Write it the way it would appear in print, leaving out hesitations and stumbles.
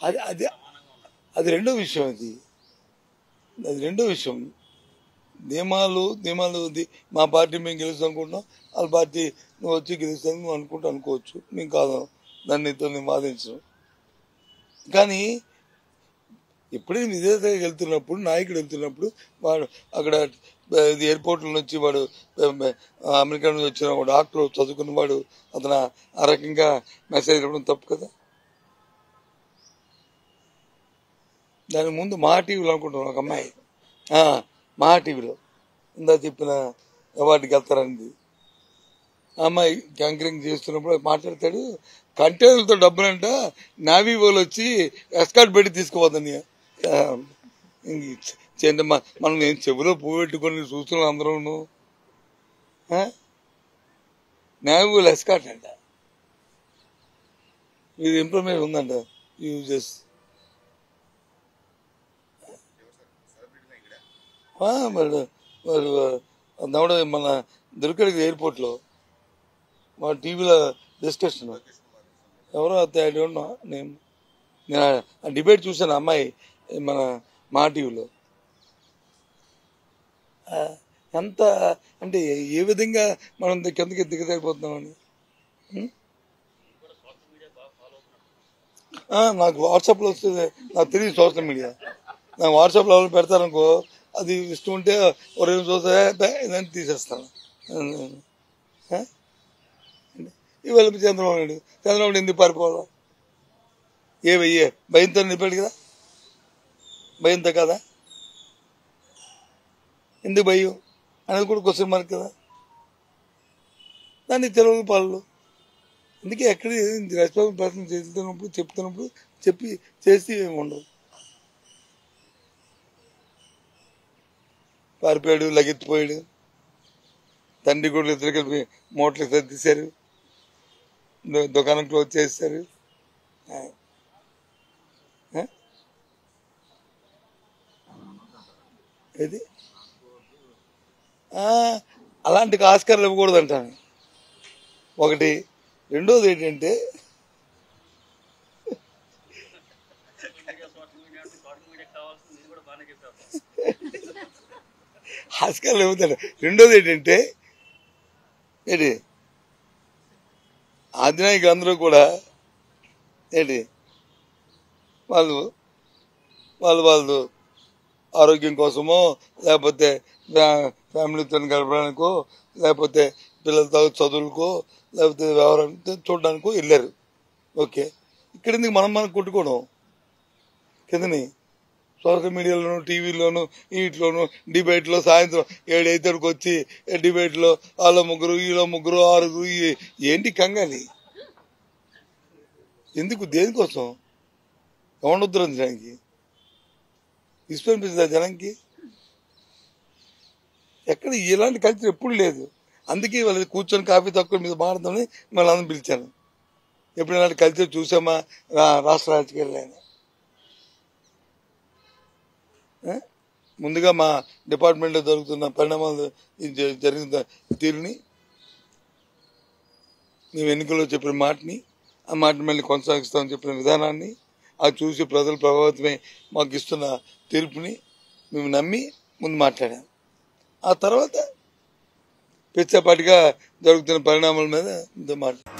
అది అది అది రెండో విషయం. అది రెండో విషయం. నియమాలు మా పార్టీ మేము గెలుస్తాం అనుకుంటున్నాం, వాళ్ళ పార్టీ నువ్వు వచ్చి గెలుస్తాను నువ్వు అనుకోవచ్చు, మేము కాదు దాన్ని నేను వాదించను. కానీ ఎప్పుడైనా విదేశాలకు వెళ్తున్నప్పుడు నాయకుడు వెళ్తున్నప్పుడు వాడు అక్కడ ఎయిర్పోర్ట్లో నుంచి వాడు అమెరికా నుంచి వచ్చిన వాడు డాక్టర్ చదువుకున్న వాడు అతను ఆ రకంగా మెసేజ్ ఇవ్వడం తప్పు కదా. దాని ముందు మా టీవీలో అనుకుంటున్నాను ఒక అమ్మాయి మా టీవీలో ఇందా చెప్పిన అవార్డుకి వెళ్తారని ఆ అమ్మాయి యాంకరింగ్ చేస్తున్నప్పుడు మాట్లాడతాడు, కంటైనర్లతో డబ్బులంట నావీ వాళ్ళు వచ్చి ఎస్కార్ట్ పెట్టి తీసుకుపోతుంది. మనం నేను చెవిలో పువ్వు పెట్టుకొని చూస్తున్నాం అందరూ. నావీ వాళ్ళు ఎస్కార్ట్ అంట, ఇది ఇంప్రూవ్మెంట్ ఉందంట. యూజెస్ నవడ మన దొరికడి ఎయిర్పోర్ట్లో మా టీవీలో డిస్కషన్ ఎవరో నేను ఆ డిబేట్ చూసాను. అమ్మాయి మన మా టీవీలో ఎంత అంటే ఏ విధంగా మనం కిందకి దిగజారిపోతున్నామని. నాకు వాట్సాప్లో వస్తుంది, నాకు తెలియదు సోషల్ మీడియా. నాకు వాట్సాప్లో ఎవరు పెడతారనుకో, అది ఇష్టం ఉంటే ఒక 2 చూస్తే ఇదని తీసేస్తాను. ఇవాళ చంద్రబాబు ఎందుకు పారిపోవాలా? భయంతో నిలిపాడు కదా, భయంతో కదా, ఎందుకు భయం అనేది కూడా క్వశ్చన్ మార్క్ కదా. దాన్ని తెలుగు పాలలు అందుకే ఎక్కడ రెస్పాన్స్ ప్రశ్న చెప్తున్నప్పుడు చెప్పి చేసి ఏమి ఉండవు. పారిపోయాడు, లగెత్తిపోయాడు, తండ్రి కూడా ఇద్దరు కలిపి మోటార్లు సర్దిశారు, దుకాణం క్లోజ్ చేశారు. ఏది అలాంటి ఆస్కారాలు ఇవ్వకూడదు అంటాను ఒకటి. రెండోది ఏంటంటే ఆస్కారాలు ఇవ్వతాడు. రెండోది ఏంటంటే అధినాయకులు అందరూ కూడా వాళ్ళు ఆరోగ్యం కోసమో లేకపోతే ఫ్యామిలీతో గడపడానికో లేకపోతే పిల్లలతో చదువులకో లేకపోతే వ్యవహారం చూడడానికో వెళ్ళారు. ఓకే, ఇక్కడ ఎందుకు మనం కొట్టుకోవడం? కిందని సోషల్ మీడియాలోను టీవీలోను వీటిలోను డిబేట్లో సాయంత్రం 7 వచ్చి డిబేట్లో వాళ్ళ ముగ్గురు వీళ్ళ ముగ్గురు 6 ఏంటి కంగాలి? ఎందుకు? దేనికోసం? ఎవరిని ఉద్ధరించడానికి? ఇష్టం జనానికి ఎక్కడ ఇలాంటి కల్చర్ ఎప్పుడు లేదు. అందుకే వాళ్ళు కూర్చొని కాఫీ తక్కువ మీద మాట్లాడదామని మళ్ళీ అందరం పిలిచాను. ఎప్పుడు ఇలాంటి కల్చర్ చూసామా రాష్ట్ర రాజకీయాల్లో? ముందుగా మా డిపార్ట్మెంట్లో జరుగుతున్న పరిణామాలు జరిగిన తీరుని, మేము ఎన్నికల్లో చెప్పిన మాటని, ఆ మాట మళ్ళీ కొనసాగిస్తామని చెప్పిన విధానాన్ని, అది చూసి ప్రజలు ప్రభావితమై మాకు ఇస్తున్న తీర్పుని మేము నమ్మి ముందు మాట్లాడాం. ఆ తర్వాత పిచ్చాపాటిగా జరుగుతున్న పరిణామాల మీద మాట్లాడాం.